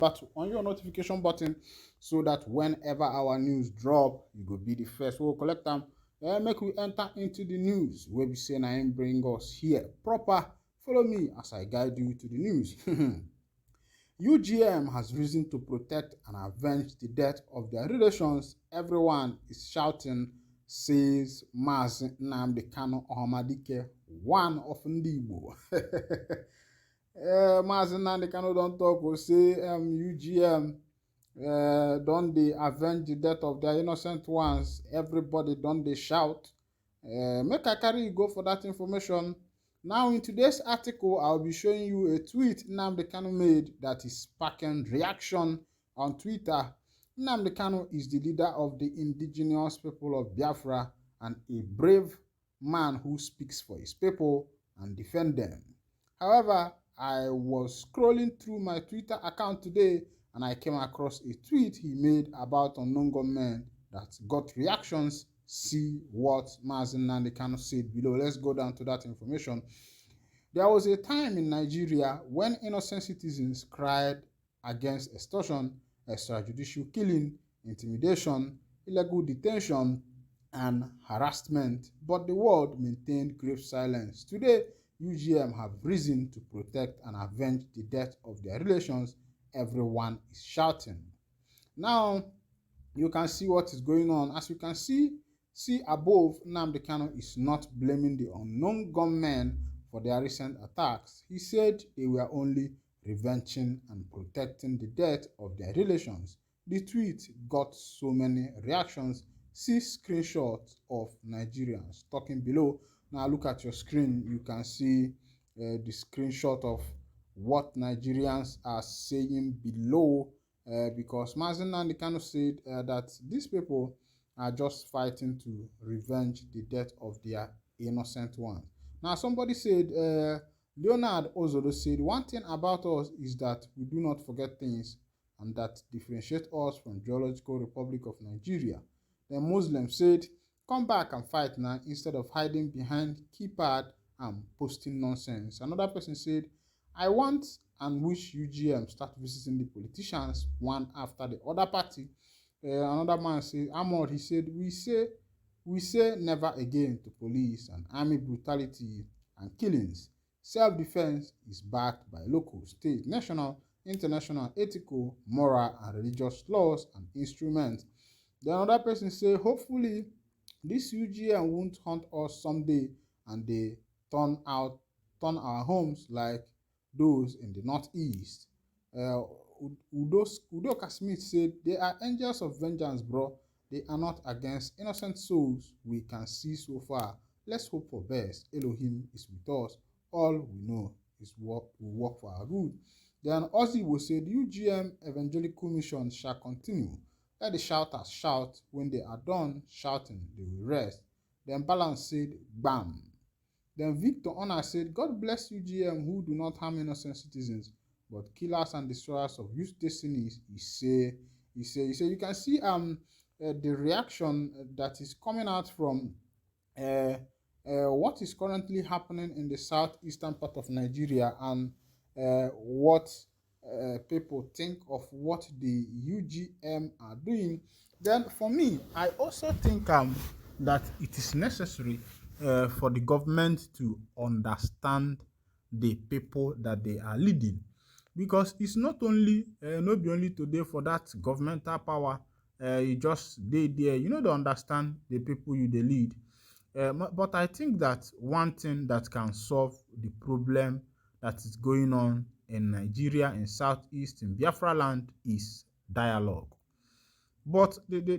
that on your notification button so that whenever our news drop, you go be the first. We'll collect them. Make we enter into the news where we say I bring us here proper. Follow me as I guide you to the news. UGM has reason to protect and avenge the death of their relations. Everyone is shouting, says Mazi Nnamdi Kanu Ohamadike, one of Ndibo. Mazi Nnamdi Kanu don't talk or say UGM don't they avenge the death of their innocent ones. Everybody don't they shout. Make I carry you go for that information. Now, in today's article, I'll be showing you a tweet Nnamdi Kanu made that is sparking reaction on Twitter. Nnamdi Kanu is the leader of the indigenous people of Biafra and a brave man who speaks for his people and defend them. However, I was scrolling through my Twitter account today and I came across a tweet he made about unknown gunmen that got reactions. See what Mazi Nnamdi Kanu said below. Let's go down to that information. There was a time in Nigeria when innocent citizens cried against extortion, extrajudicial killing, intimidation, illegal detention, and harassment, but the world maintained grave silence. Today, UGM have reason to protect and avenge the death of their relations. Everyone is shouting. Now, you can see what is going on. As you can see above, Nnamdi Kanu is not blaming the unknown gunmen for their recent attacks. He said they were only revenging and protecting the death of their relations. The tweet got so many reactions. See screenshots of Nigerians talking below. Now look at your screen. You can see the screenshot of what Nigerians are saying below. Because Mazi Nnamdi Kanu said that these people are just fighting to revenge the death of their innocent ones. Now, somebody said, Leonard Ozodo said, one thing about us is that we do not forget things and that differentiate us from Geological Republic of Nigeria. Then Muslim said, come back and fight now instead of hiding behind keypad and posting nonsense. Another person said, I want and wish UGM start visiting the politicians one after the other party. Another man said, Ahmad, he said, we say never again to police and army brutality and killings. Self-defense is backed by local, state, national, international, ethical, moral, and religious laws and instruments. Then another person said, hopefully this UGM won't haunt us someday and they turn our homes like those in the northeast. Udoka Smith said, they are angels of vengeance, bro. They are not against innocent souls we can see so far. Let's hope for best. Elohim is with us. All we know is what will work for our good. Then Ozzy will say, the UGM evangelical mission shall continue. Let the shouters shout. When they are done shouting, they will rest. Then Balance said, bam. Then Victor Honor said, God bless UGM who do not harm innocent citizens, but killers and destroyers of youth destinies. He say, you can see the reaction that is coming out from what is currently happening in the southeastern part of Nigeria and what people think of what the UGM are doing. Then for me, I also think that it is necessary for the government to understand the people that they are leading, because it's not only not be only today for that governmental power. You just they there, you know, to understand the people you they lead. But I think that one thing that can solve the problem that is going on in Nigeria, in Southeast, in Biafra land, is dialogue. But the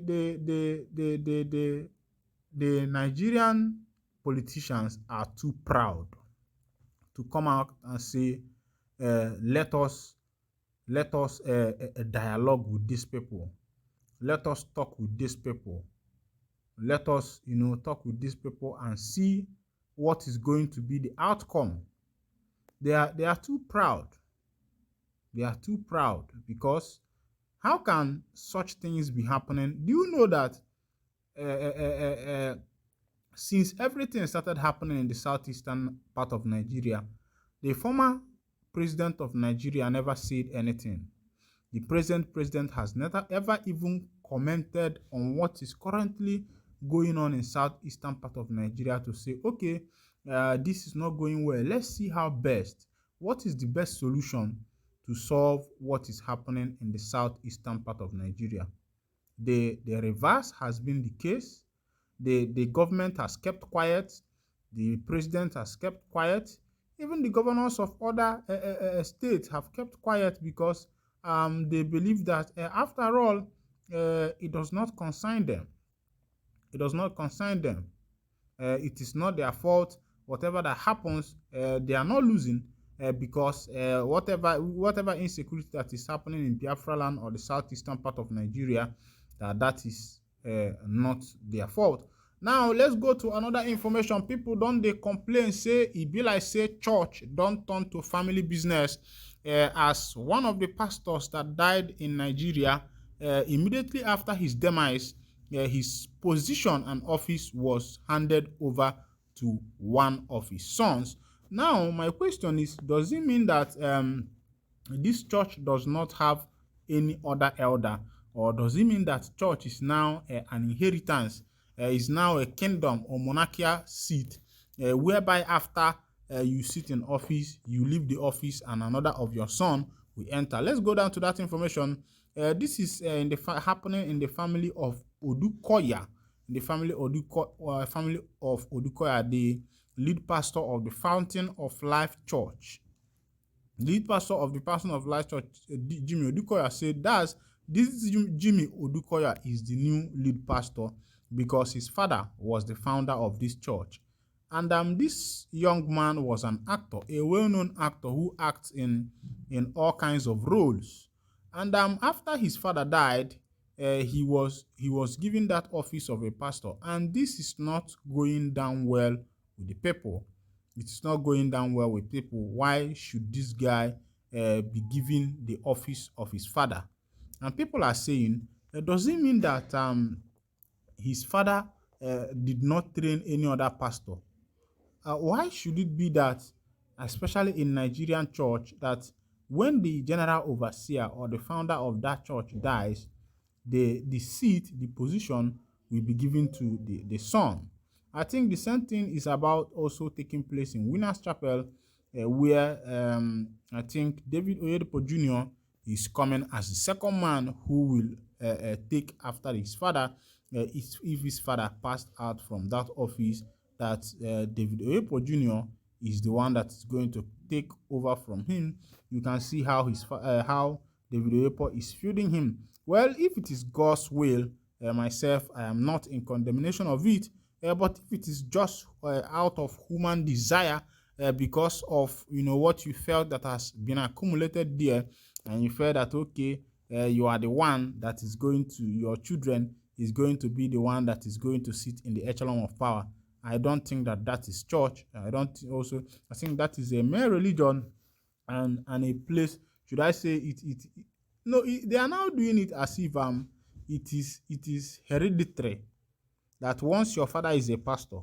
Nigerian politicians are too proud to come out and say, let us dialogue with these people. Let us talk with these people. Let us, talk with these people and see what is going to be the outcome. They are too proud. They are too proud, because how can such things be happening? Do you know that since everything started happening in the southeastern part of Nigeria, the former president of Nigeria never said anything. The present president has never ever even commented on what is currently going on in southeastern part of Nigeria to say, okay, this is not going well. Let's see what is the best solution to solve what is happening in the southeastern part of Nigeria. The reverse has been the case. The government has kept quiet. The president has kept quiet. Even the governors of other states have kept quiet because they believe that after all, it does not concern them. It does not concern them. It is not their fault. Whatever that happens, they are not losing because whatever insecurity that is happening in Biafra land or the southeastern part of Nigeria, that is not their fault. Now let's go to another information. People don't they complain say e be like say church don't turn to family business as one of the pastors that died in Nigeria immediately after his demise. His position and office was handed over to one of his sons. Now, my question is, does it mean that this church does not have any other elder? Or does it mean that church is now an inheritance, is now a kingdom or monarchical seat, whereby after you sit in office, you leave the office and another of your son will enter? Let's go down to that information. This is happening in the family of Odukoya. In the family of Odukoya, the lead pastor of the Fountain of Life Church. Lead pastor of the Fountain of Life Church, Jimmy Odukoya, said that this Jimmy Odukoya is the new lead pastor because his father was the founder of this church. And this young man was an actor, a well-known actor who acts in all kinds of roles. And after his father died, he was given that office of a pastor, and this is not going down well with the people. It is not going down well with people. Why should this guy be given the office of his father? And people are saying, does it mean that his father did not train any other pastor? Why should it be that, especially in Nigerian church, that when the general overseer or the founder of that church dies, the seat, the position will be given to the son? I think the same thing is about also taking place in Winners Chapel, where I think David Oyedepo Jr. is coming as the second man who will take after his father, if his father passed out from that office, that David Oyedepo Jr. is the one that is going to take over from him. You can see how how David Oyedepo is feuding him. Well, if it is God's will, myself, I am not in condemnation of it. But if it is just out of human desire, because of what you felt that has been accumulated there, and you felt that okay, you are the one that is going to, your children is going to be the one that is going to sit in the echelon of power, I don't think that is church. I think that is a mere religion and a place. Should I say it? No, they are now doing it as if it is hereditary, that once your father is a pastor,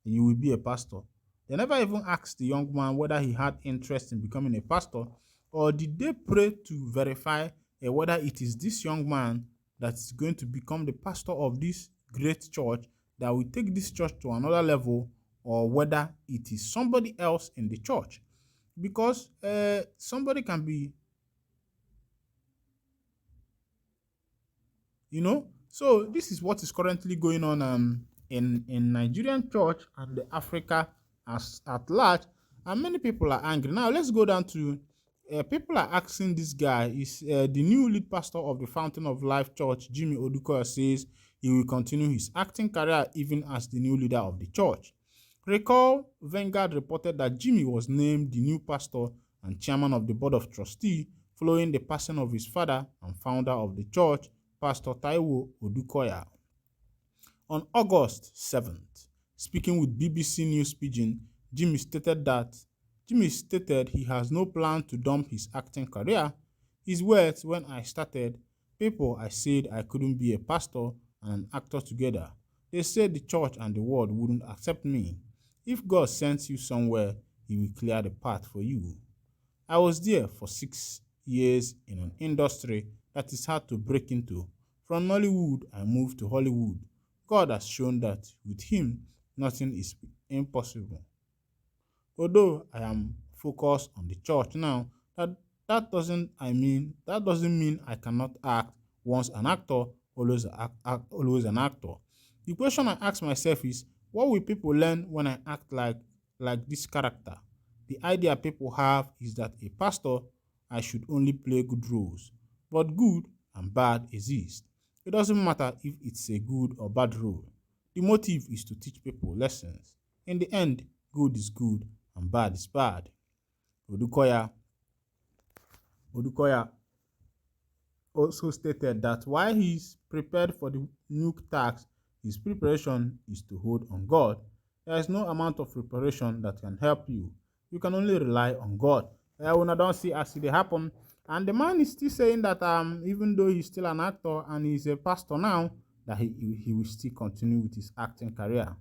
you will be a pastor. They never even asked the young man whether he had interest in becoming a pastor, or did they pray to verify whether it is this young man that is going to become the pastor of this great church that will take this church to another level, or whether it is somebody else in the church. Because somebody can be, so this is what is currently going on in Nigerian church and the Africa as at large, and many people are angry. Now let's go down to people are asking this guy, is the new lead pastor of the Fountain of Life Church, Jimmy Odukoya, says he will continue his acting career even as the new leader of the church. Recall, Vanguard reported that Jimmy was named the new pastor and chairman of the board of trustees following the passing of his father and founder of the church, Pastor Taiwo Odukoya. On August 7th, speaking with BBC News Pidgin, Jimmy stated he has no plan to dump his acting career. His words: "When I started, people I said I couldn't be a pastor and an actor together. They said the church and the world wouldn't accept me. If God sends you somewhere, he will clear the path for you. I was there for 6 years in an industry that is hard to break into. From Nollywood, I moved to Hollywood. God has shown that with Him, nothing is impossible. Although I am focused on the church now, that doesn't mean I cannot act. Once an actor, always an actor. The question I ask myself is, what will people learn when I act like this character? The idea people have is that a pastor, I should only play good roles, but good and bad exist. It doesn't matter if it's a good or bad role. The motive is to teach people lessons. In the end, good is good and bad is bad. Odukoya also stated that while he is prepared for the nuke tax, his preparation is to hold on God. There is no amount of preparation that can help you. You can only rely on God. When I don't see as it happen, and the man is still saying that even though he's still an actor and he's a pastor now, that he will still continue with his acting career.